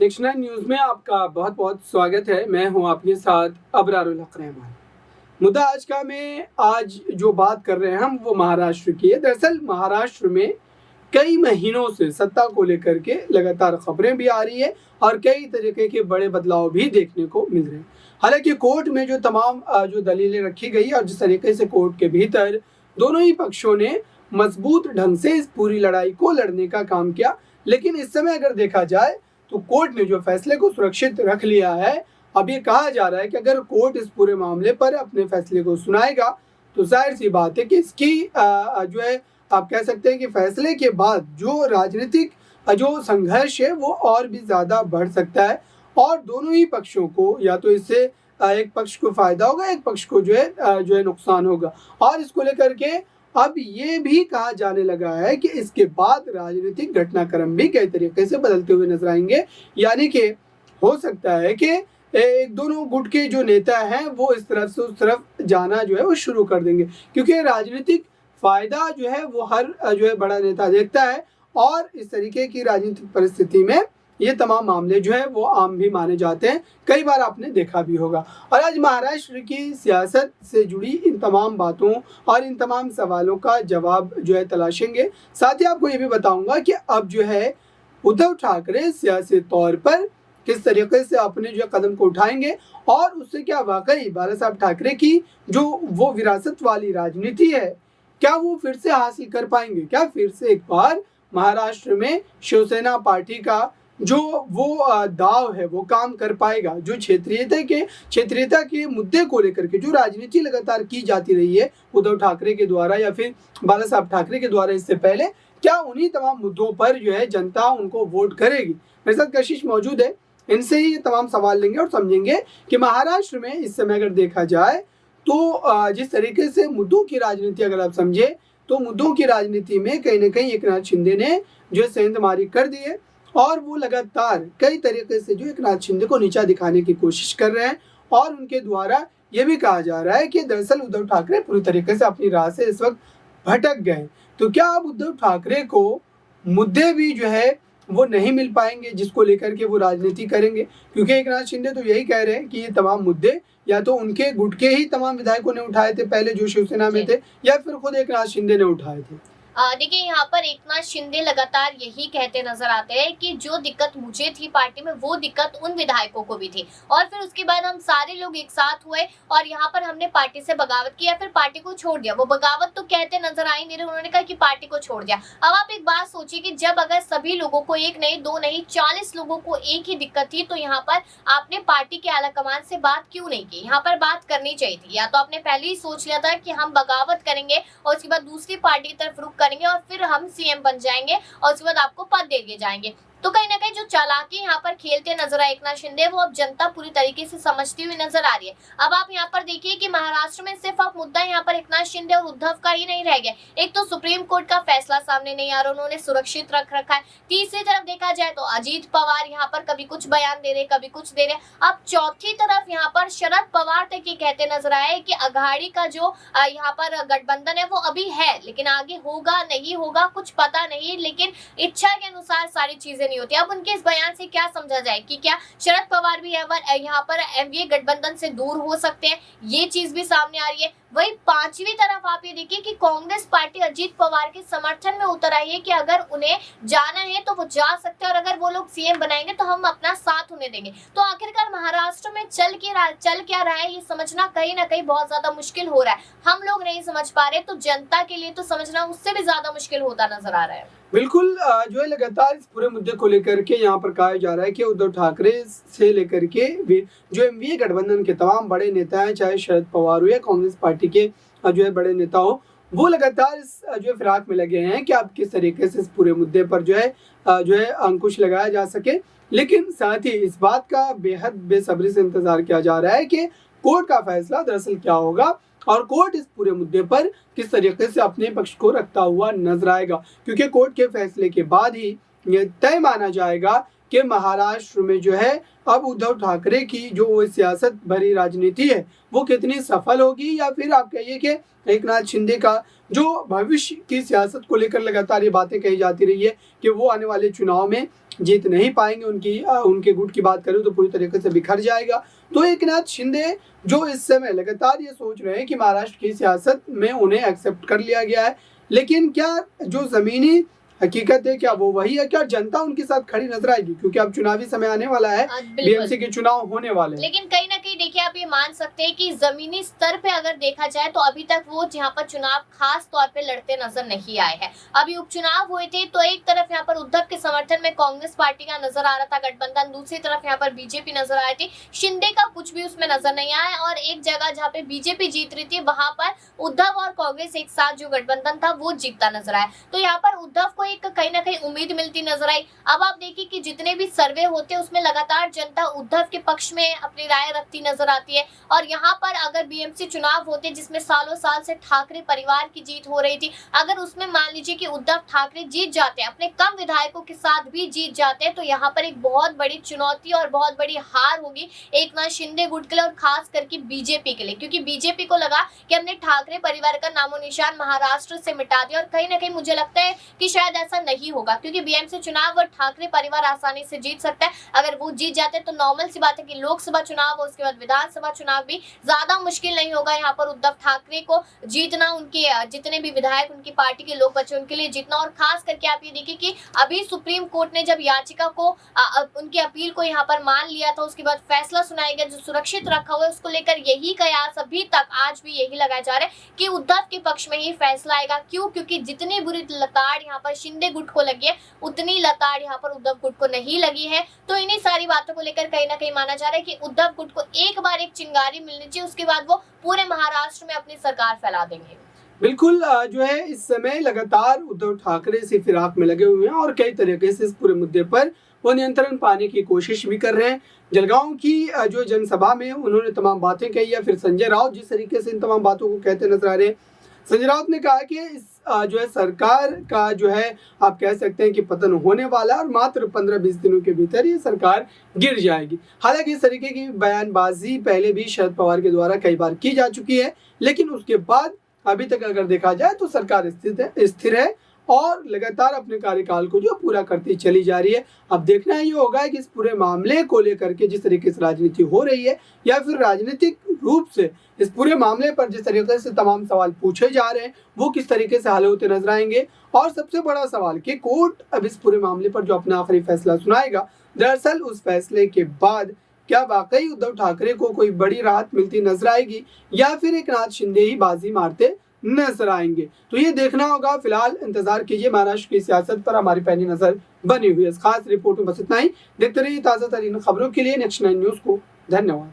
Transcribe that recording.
नेक्शन news में आपका बहुत बहुत स्वागत है। मैं हूं आपके साथ अबरारुल हक रहमान। मुद्दा आज जो बात कर रहे हैं हम वो महाराष्ट्र की है। दरअसल महाराष्ट्र में कई महीनों से सत्ता को लेकर के लगातार खबरें भी आ रही है और कई तरीके के बड़े बदलाव भी देखने को मिल रहे हैं। हालांकि कोर्ट में जो तमाम जो दलीलें रखी गई और जिस तरीके से कोर्ट के भीतर दोनों ही पक्षों ने मजबूत ढंग से इस पूरी लड़ाई को लड़ने का काम किया, लेकिन इस समय अगर देखा जाए तो कोर्ट ने जो फैसले को सुरक्षित रख लिया है। अब ये कहा जा रहा है कि अगर कोर्ट इस पूरे मामले पर अपने फैसले को सुनाएगा तो जाहिर सी बात है कि इसकी जो है आप कह सकते हैं कि फैसले के बाद जो राजनीतिक जो संघर्ष है वो और भी ज़्यादा बढ़ सकता है और दोनों ही पक्षों को या तो इससे एक पक्ष को फायदा होगा, एक पक्ष को जो है नुकसान होगा। और इसको लेकर के अब ये भी कहा जाने लगा है कि इसके बाद राजनीतिक घटनाक्रम भी कई तरीके से बदलते हुए नजर आएंगे। यानी कि हो सकता है कि एक दोनों गुट के जो नेता हैं वो इस तरफ से उस तरफ जाना जो है वो शुरू कर देंगे, क्योंकि राजनीतिक फायदा जो है वो हर जो है बड़ा नेता देखता है और इस तरीके की राजनीतिक परिस्थिति में ये तमाम मामले जो है वो आम भी माने जाते हैं। कई बार आपने देखा भी होगा। और आज महाराष्ट्र की सियासत से जुड़ी इन तमाम बातों और इन तमाम सवालों का जवाब जो है तलाशेंगे। साथ ही आपको ये भी बताऊंगा कि अब जो है उद्धव ठाकरे सियासी तौर पर किस तरीके से अपने जो कदम को उठाएंगे और उससे क्या वाकई बाला साहब ठाकरे की जो वो विरासत वाली राजनीति है क्या वो फिर से हासिल कर पाएंगे, क्या फिर से एक बार महाराष्ट्र में शिवसेना पार्टी का जो वो दाव है वो काम कर पाएगा। जो क्षेत्रीयता के मुद्दे को लेकर के जो राजनीति लगातार की जाती रही है उद्धव ठाकरे के द्वारा या फिर बाला साहब ठाकरे के द्वारा, इससे पहले क्या उन्हीं तमाम मुद्दों पर जो है जनता उनको वोट करेगी। मेरे साथ कशिश मौजूद है, इनसे ही ये तमाम सवाल लेंगे और समझेंगे कि महाराष्ट्र में इस समय अगर देखा जाए तो जिस तरीके से मुद्दों की राजनीति अगर आप समझे तो मुद्दों की राजनीति में कहीं ना कहीं एकनाथ शिंदे ने जो है सेंधमारी कर दी है और वो लगातार कई तरीके से जो एकनाथ शिंदे को नीचा दिखाने की कोशिश कर रहे हैं। और उनके द्वारा ये भी कहा जा रहा है कि दरअसल उद्धव ठाकरे पूरी तरीके से अपनी राह से इस वक्त भटक गए। तो क्या अब उद्धव ठाकरे को मुद्दे भी जो है वो नहीं मिल पाएंगे जिसको लेकर के वो राजनीति करेंगे, क्योंकि एकनाथ शिंदे तो यही कह रहे हैं कि ये तमाम मुद्दे या तो उनके गुट के ही तमाम विधायकों ने उठाए थे पहले जो शिवसेना में थे या फिर खुद एकनाथ शिंदे ने उठाए थे। देखिए यहाँ पर एकनाथ शिंदे लगातार यही कहते नजर आते हैं कि जो दिक्कत मुझे थी पार्टी में वो दिक्कत उन विधायकों को भी थी और फिर उसके बाद हम सारे लोग एक साथ हुए और यहाँ पर हमने पार्टी से बगावत की या फिर पार्टी को छोड़ दिया। वो बगावत तो कहते नजर आई नहीं रहे, उन्होंने कहा कि पार्टी को छोड़ दिया। अब आप एक बात सोचिए कि जब अगर सभी लोगों को एक नहीं दो नहीं 40 लोगों को एक ही दिक्कत थी तो यहाँ पर आपने पार्टी के आलाकमान से बात क्यों नहीं की? यहाँ पर बात करनी चाहिए थी, या तो आपने पहले ही सोच लिया था कि हम बगावत करेंगे और उसके बाद दूसरी पार्टी की तरफ रुख करेंगे और फिर हम सीएम बन जाएंगे और उसके बाद आपको पद दे दिए जाएंगे। तो कहीं ना कहीं जो चालाकी यहाँ पर खेलते नजर आए एकनाथ शिंदे वो अब जनता पूरी तरीके से समझती हुई नजर आ रही है। अब आप यहाँ पर देखिए कि महाराष्ट्र में सिर्फ आप मुद्दा यहाँ पर एकनाथ शिंदे और उद्धव का ही नहीं रह गया। एक तो सुप्रीम कोर्ट का फैसला सामने नहीं आ रहा, उन्होंने सुरक्षित रख रखा है। तीसरी तरफ देखा जाए तो अजीत पवार यहाँ पर कभी कुछ बयान दे रहे कभी कुछ दे रहे। अब चौथी तरफ यहाँ पर शरद पवार तक ये कहते नजर आए कि अघाड़ी का जो यहाँ पर गठबंधन है वो अभी है लेकिन आगे होगा नहीं होगा कुछ पता नहीं, लेकिन इच्छा के अनुसार सारी चीजें नहीं होती। अब उनके इस बयान से क्या समझा जाए कि क्या शरद पवार भी यहाँ पर एनडीए गठबंधन से दूर हो सकते हैं, ये चीज भी सामने आ रही है। वही पांचवी तरफ आप ये देखिए कि कांग्रेस पार्टी अजीत पवार के समर्थन में उतर आई है कि अगर उन्हें जाना है तो वो जा सकते हैं और अगर वो लोग सीएम बनाएंगे तो हम अपना साथ उन्हें देंगे। तो आखिरकार महाराष्ट्र में चल क्या रहा है ये समझना कहीं ना कहीं बहुत ज्यादा मुश्किल हो रहा है। हम लोग नहीं समझ पा रहे तो जनता के लिए तो समझना उससे भी ज्यादा मुश्किल होता नजर आ रहा है। बिल्कुल जो है लगातार इस पूरे मुद्दे को लेकर के यहाँ पर कहा जा रहा है कि उद्धव ठाकरे से लेकर के जो एनडीए गठबंधन के तमाम बड़े नेता हैं, चाहे शरद पवार हो या कांग्रेस पार्टी के जो है बड़े नेता हो, वो लगातार इस जो है फिराक में लगे हैं कि अब किस तरीके से इस पूरे मुद्दे पर जो है अंकुश लगाया जा सके। लेकिन साथ ही इस बात का बेहद बेसब्री से इंतजार किया जा रहा है कि कोर्ट का फैसला दरअसल क्या होगा और कोर्ट इस पूरे मुद्दे पर किस तरीके से अपने पक्ष को रखता हुआ नजर आएगा, क्योंकि कोर्ट के फैसले के बाद ही ये तय माना जाएगा कि महाराष्ट्र में जो है अब उद्धव ठाकरे की जो वो सियासत भरी राजनीति है वो कितनी सफल होगी, या फिर आप कहिए कि एकनाथ शिंदे का जो भविष्य की सियासत को लेकर लगातार ये बातें कही जाती रही है कि वो आने वाले चुनाव में जीत नहीं पाएंगे, उनके गुट की बात करूँ तो पूरी तरीके से बिखर जाएगा। तो एकनाथ शिंदे जो इस समय लगातार ये सोच रहे हैं कि महाराष्ट्र की सियासत में उन्हें एक्सेप्ट कर लिया गया है, लेकिन क्या जो ज़मीनी हकीकत है क्या वो वही है, क्या जनता उनके साथ खड़ी नजर आएगी? क्योंकि अब चुनावी समय आने वाला है, बीएमसी के चुनाव होने वाले हैं। लेकिन कहीं ना कहीं देखिए आप ये मान सकते हैं कि जमीनी स्तर पे अगर देखा जाए तो अभी तक वो यहाँ पर चुनाव खास तौर पे लड़ते नजर नहीं आए हैं। अभी उपचुनाव हुए थे तो एक तरफ यहाँ पर उद्धव के समर्थन में कांग्रेस पार्टी का नजर आ रहा था गठबंधन, दूसरी तरफ यहाँ पर बीजेपी नजर आ रही थी। शिंदे का कुछ भी उसमें नजर नहीं आया और एक जगह जहाँ पे बीजेपी जीत रही थी वहां पर उद्धव और कांग्रेस एक साथ जो गठबंधन था वो जीतता नजर आया। तो यहाँ पर उद्धव को एक कहीं ना कहीं उम्मीद मिलती नजर आई। अब आप देखिए कि जितने भी सर्वे होते हैं उसमें लगातार जनता उद्धव के पक्ष में अपनी राय रखती नजर आती है। और यहाँ पर अगर बीएमसी चुनाव होते जिसमें सालों साल से ठाकरे परिवार की जीत हो रही थी, अगर उसमें मान लीजिए कि उद्धव ठाकरे जीत जाते हैं, अपने कम विधायकों के साथ भी जीत जाते हैं, तो यहाँ पर एक बहुत बड़ी चुनौती और बहुत बड़ी हार होगी एकनाथ शिंदे गुट के लिए और खास करके बीजेपी के लिए, क्योंकि बीजेपी को लगा कि हमने ठाकरे परिवार का नामो निशान महाराष्ट्र से मिटा दिया। और कहीं ना कहीं मुझे लगता है कि शायद ऐसा नहीं होगा, क्योंकि बीएमसी चुनाव और ठाकरे परिवार आसानी से जीत सकता है। अगर वो जीत जाते तो नॉर्मल सी बात है कि लोकसभा चुनाव और उसके बाद विधानसभा चुनाव भी ज्यादा मुश्किल नहीं होगा यहाँ पर उद्धव ठाकरे को जीतना, उनके जितने भी विधायक उनकी पार्टी के लोग बचे उनके लिए जीतना। और खास करके आप ये देखिए कि अभी सुप्रीम कोर्ट ने जब याचिका को उनकी अपील को यहाँ पर मान लिया था, उसके बाद फैसला सुनाया गया जो सुरक्षित रखा हुआ है, उसको लेकर यही कयास अभी तक आज भी यही लगाया जा रहा है कि उद्धव के पक्ष में ही फैसला आएगा। क्यों? क्योंकि जितनी बुरी लताड़ यहाँ पर शिंदे गुट को लगी है उतनी लताड़ यहाँ पर उद्धव गुट को नहीं लगी है। तो इन्हीं सारी बातों को लेकर कहीं ना कहीं माना जा रहा है कि उद्धव गुट को एक बार एक चिंगारी मिलनी चाहिए, उसके बाद वो पूरे महाराष्ट्र में अपनी सरकार फैला देंगे। बिल्कुल जो है इस समय लगातार उद्धव ठाकरे से फिराक में लगे हुए हैं और कई तरीके से इस पूरे मुद्दे पर वो नियंत्रण पाने की कोशिश भी कर रहे हैं। जलगांव की जो जनसभा में उन्होंने तमाम बातें कही, या फिर संजय राउत जिस तरीके से इन तमाम बातों को कहते नजर आ रहे हैं। संजय राउत ने कहा कि इस जो है सरकार का जो है आप कह सकते हैं कि पतन होने वाला है और मात्र 15-20 दिनों के भीतर ये सरकार गिर जाएगी। हालांकि इस तरीके की बयानबाजी पहले भी शरद पवार के द्वारा कई बार की जा चुकी है, लेकिन उसके बाद अभी तक अगर देखा जाए तो सरकार स्थिर है और लगातार अपने कार्यकाल को जो पूरा करती चली जा रही है। अब देखना ये होगा कि इस पूरे मामले को लेकर के जिस तरीके से राजनीति हो रही है, या फिर राजनीतिक रूप से इस पूरे मामले पर जिस तरीके से तमाम सवाल पूछे जा रहे हैं वो किस तरीके से हल होते नजर आएंगे। और सबसे बड़ा सवाल कि कोर्ट अब इस पूरे मामले पर जो अपना आखिरी फैसला सुनाएगा, दरअसल उस फैसले के बाद क्या वाकई उद्धव ठाकरे को कोई बड़ी राहत मिलती नजर आएगी, या फिर एकनाथ शिंदे ही बाजी मारते नजर आएंगे। तो ये देखना होगा। फिलहाल इंतजार कीजिए, महाराष्ट्र की सियासत पर हमारी पैनी नजर बनी हुई है। इस खास रिपोर्ट में बस इतना ही। देखते रहिए ताज़ा तरीन खबरों के लिए नेक्स्ट 9 न्यूज़ को। धन्यवाद।